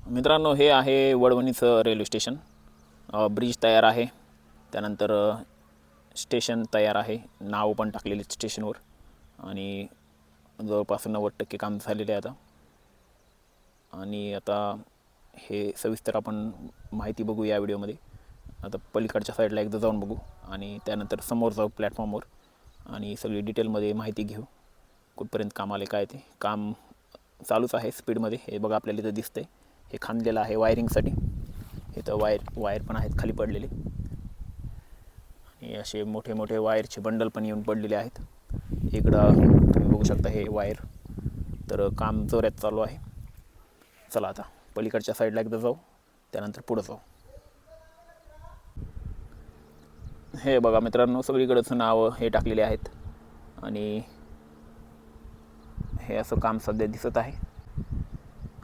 मित्रांनो, हे आहे वडवणीचं रेल्वे स्टेशन. ब्रिज तयार आहे, त्यानंतर स्टेशन तयार आहे, नाव पण टाकलेले स्टेशनवर आणि जवळपास 90% काम झालेले आहे आता. आणि आता हे सविस्तर आपण माहिती बघू या व्हिडिओमध्ये. आता पलीकडच्या साईडला एकदा जाऊन बघू आणि त्यानंतर समोर जाऊ प्लॅटफॉर्मवर आणि सगळी डिटेलमध्ये माहिती घेऊ. कुठपर्यंत काम आले, काय ते काम चालूच आहे स्पीडमध्ये. हे बघा, आपल्याला इथं दिसतंय, हे खांदलेलं आहे वायरिंगसाठी. इथं वायर पण आहेत खाली पडलेले आणि असे मोठे मोठे वायरचे बंडल पण येऊन पडलेले आहेत. इकडं तुम्ही बघू शकता हे वायर. तर काम जोरात चालू आहे. चला आता पलीकडच्या साईडला एकदा जाऊ, त्यानंतर पुढं जाऊ. हे बघा मित्रांनो, सगळीकडेच नाव हे टाकलेले आहेत आणि हे असं काम सध्या दिसत आहे.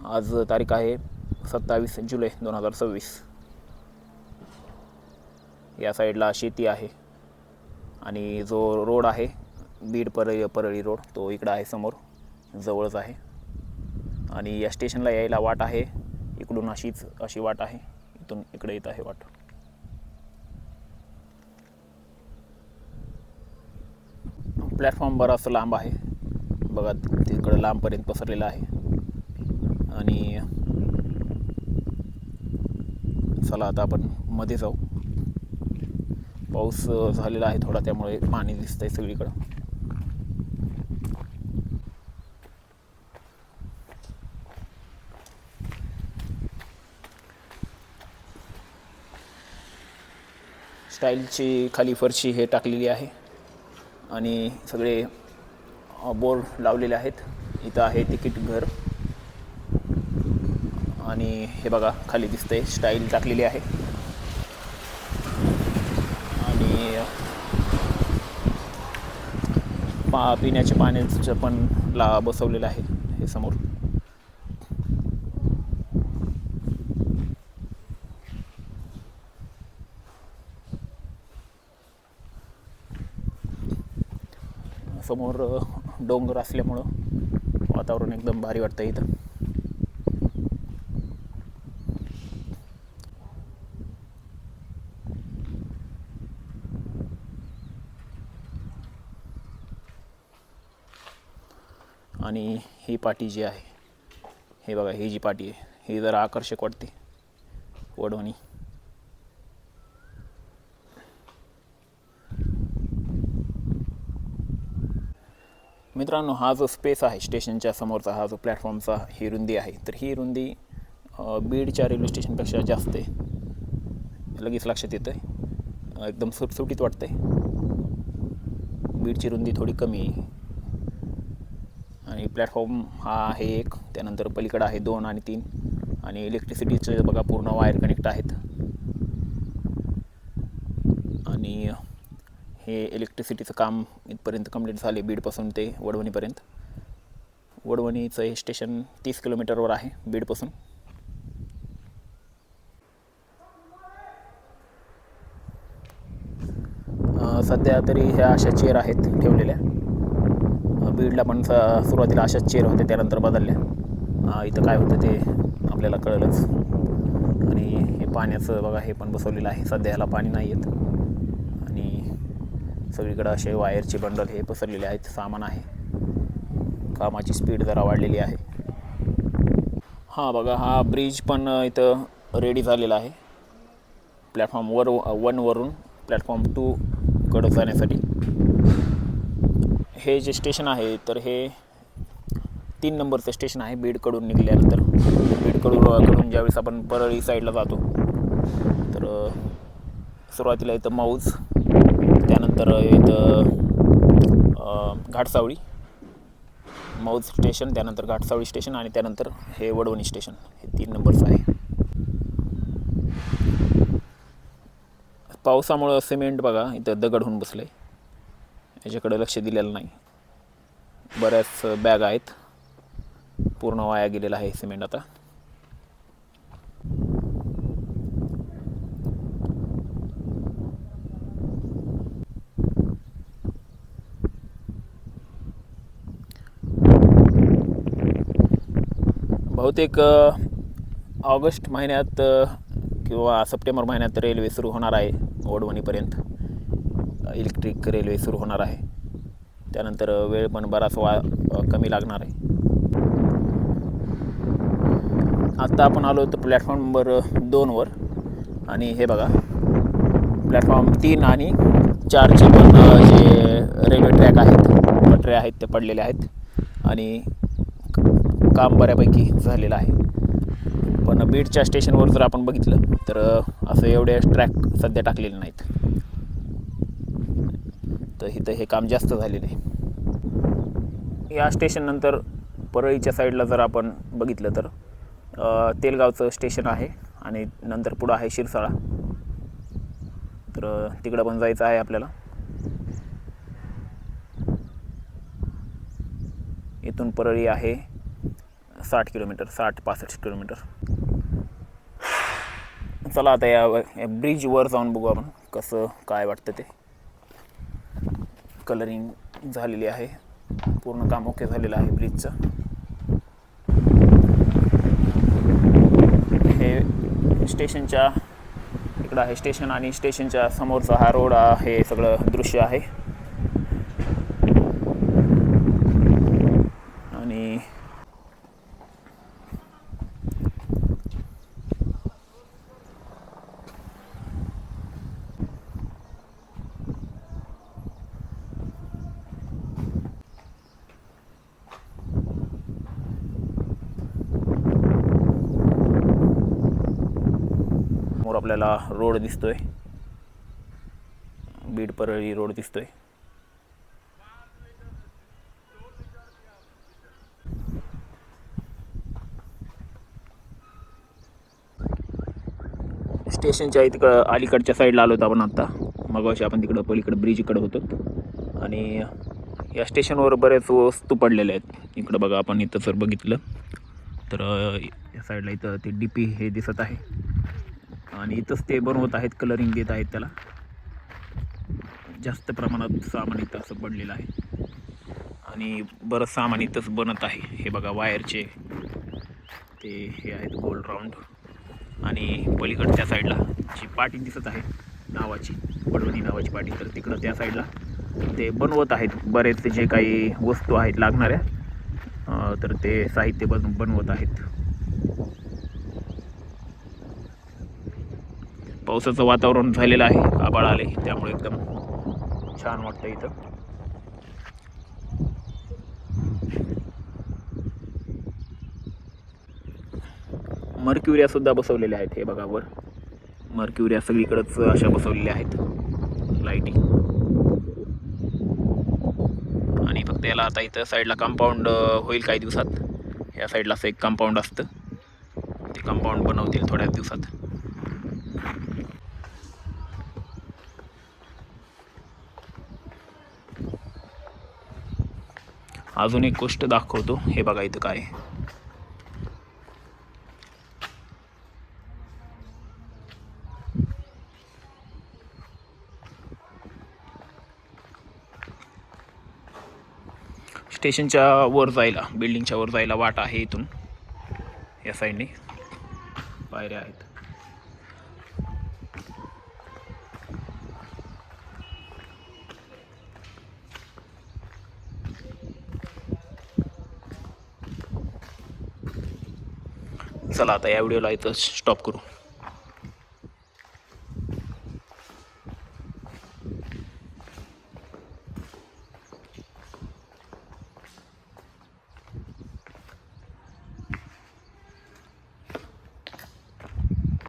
आज तारीख आहे 27 जुलै 2026. या साईडला शेती आहे आणि जो रोड आहे बीड परळी रोड, तो इकडं आहे, समोर जवळच आहे. आणि या स्टेशनला यायला वाट आहे इकडून, अशी वाट आहे, इथून इकडे येत आहे वाट. प्लॅटफॉर्म बराच लांब आहे बघा, तिकडं लांबपर्यंत पसरलेला आहे. आणि चला आता आपण मध्ये जाऊ. पाऊस झालेला आहे थोडा, त्यामुळे पाणी दिसतंय सगळीकडं. स्टाईलची खाली फरशी हे टाकलेली आहे आणि सगळे बोर्ड लावलेले आहेत. इथं आहे तिकीट घर आणि हे बघा खाली दिसतंय स्टाईल टाकलेली आहे. आणि पिण्याच्या पाण्याचं पण बसवलेलं आहे हे समोर. समोर डोंगर असल्यामुळं वातावरण एकदम भारी वाटतं इथं. आणि ही पाटी जी आहे, हे बघा, ही जी पाटी आहे ही जरा आकर्षक वाटते, वडवणी. मित्रांनो, हा जो स्पेस आहे स्टेशनच्या समोरचा, हा जो प्लॅटफॉर्मचा ही रुंदी आहे, तर ही रुंदी बीडच्या रेल्वे स्टेशनपेक्षा जास्त आहे. लगेच लक्षात येतं आहे, एकदम सुटसुटीत वाटतं आहे. बीडची रुंदी थोडी कमी आहे. आणि प्लॅटफॉर्म हा आहे एक, त्यानंतर पलीकडं आहे 2 आणि 3. आणि इलेक्ट्रिसिटीचं बघा पूर्ण वायर कनेक्ट आहेत. आणि हे इलेक्ट्रिसिटीचं काम इथपर्यंत कंप्लीट झाले, बीडपासून ते वडवणीपर्यंत. वडवणीचं हे स्टेशन 30 किलोमीटरवर आहे बीडपासून. सध्या तरी ह्या अशा चेअर आहेत ठेवलेल्या. बीडला पण सुरुवातीला अशाच चेअर होते, त्यानंतर बदलल्या. इथं काय होतं ते आपल्याला कळलंच. आणि हे पाण्याचं बघा, हे पण बसवलेलं आहे. सध्या ह्याला पाणी नाही येत. आणि सगळीकडं असे वायरचे बंडल हे पसरलेले आहेत. सामान आहे, कामाची स्पीड जरा वाढलेली आहे. हां बघा, हा ब्रिज पण इथं रेडी झालेला आहे प्लॅटफॉर्म 1 वरून प्लॅटफॉर्म 2 कडं जाण्यासाठी. हे जे स्टेशन आहे, तर हे 3 नंबरचं स्टेशन आहे बीडकडून निघाल्यानंतर. बीडकडून ज्यावेळेस आपण परळी साईडला जातो, तर सुरुवातीला इथं मौज, त्यानंतर इथं घाटसावळी, मौज स्टेशन, त्यानंतर घाटसावळी स्टेशन आणि त्यानंतर हे वडवणी स्टेशन. हे 3 नंबरचं आहे. पावसामुळं सिमेंट बघा इथं दगड होऊन बसलं आहे, याच्याकडे लक्ष दिलेलं नाही. बऱ्याच बॅग आहेत, पूर्ण वाया गेलेला आहे सिमेंट आता. बहुतेक ऑगस्ट महिन्यात किंवा सप्टेंबर महिन्यात रेल्वे सुरू होणार आहे. वडवणीपर्यंत इलेक्ट्रिक रेल्वे सुरू होणार आहे. त्यानंतर वेळ पण बराच कमी लागणार आहे. आत्ता आपण आलो तर प्लॅटफॉर्म नंबर 2वर. आणि हे बघा, प्लॅटफॉर्म 3 आणि 4चे पण जे रेल्वे ट्रॅक आहेत, पटऱ्या आहेत, ते पडलेले आहेत आणि काम बऱ्यापैकी झालेलं आहे. पण बीडच्या स्टेशनवर जर आपण बघितलं तर असं एवढे ट्रॅक सध्या टाकलेले नाहीत. तर इथं हे काम जास्त झालेलं आहे. या स्टेशननंतर परळीच्या साईडला जर आपण बघितलं तर तेलगावचं स्टेशन आहे आणि नंतर पुढं आहे शिरसाळा. तर तिकडं पण जायचं आहे आपल्याला. इथून परळी आहे 60 किलोमीटर, 60-65 किलोमीटर. चला आता या ब्रिजवर जाऊन बघू आपण कसं काय वाटतं ते. कलरिंग झालेली आहे, पूर्ण काम ओके झालेलं आहे ब्रिजचं. हे स्टेशनच्या इकडं आहे स्टेशन आणि स्टेशनच्या समोरचा हा रोड हे सगळं दृश्य आहे. आणि आपल्याला रोड दिसतोय, बीड परळी रोड दिसतोय. स्टेशनच्या इकडं अलीकडच्या साईडला आलो होतो आपण आत्ता. मगाशी आपण तिकडं पलीकडं ब्रिजकडं होतो. आणि या स्टेशनवर बरेच वस्तू पडलेल्या आहेत. इकडं बघा, आपण इथं जर बघितलं तर या साईडला इथं ते DP हे दिसत आहे आणि इथंच ते बनवत आहेत, कलरिंग देत आहेत त्याला. जास्त प्रमाणात सामान इथं असं पडलेलं आहे आणि बरंच सामान इथंच बनत आहे. हे बघा, वायरचे ते हे आहेत गोल राऊंड. आणि पलीकडच्या साईडला जी पाटी दिसत आहे नावाची, वडवणी नावाची पाटी, तर तिकडं त्या साईडला ते बनवत आहेत बरेच जे काही वस्तू आहेत लागणाऱ्या. तर ते साहित्य बनवत आहेत. पावसाचं वातावरण झालेलं आहे, आभाळ आले, त्यामुळे एकदम छान वाटतं इथं. मर्क्युऱ्या सुद्धा बसवलेल्या आहेत. हे बघा, वर मर्क्युऱ्या सगळीकडेच अशा बसवलेल्या आहेत लाईटी. आणि फक्त याला आता इथं साईडला कंपाऊंड होईल काही दिवसात. या साईडला असं एक कंपाऊंड असतं, ते कंपाऊंड बनवतील थोड्याच दिवसात. अजून एक गोष्ट दाखवतो. हे बघा, इथं काय स्टेशनच्या वर जायला, बिल्डिंगच्या वर जायला वाट आहे. इथून या साईडने पायऱ्या आहेत. चला आता या व्हिडिओला इथं स्टॉप करू.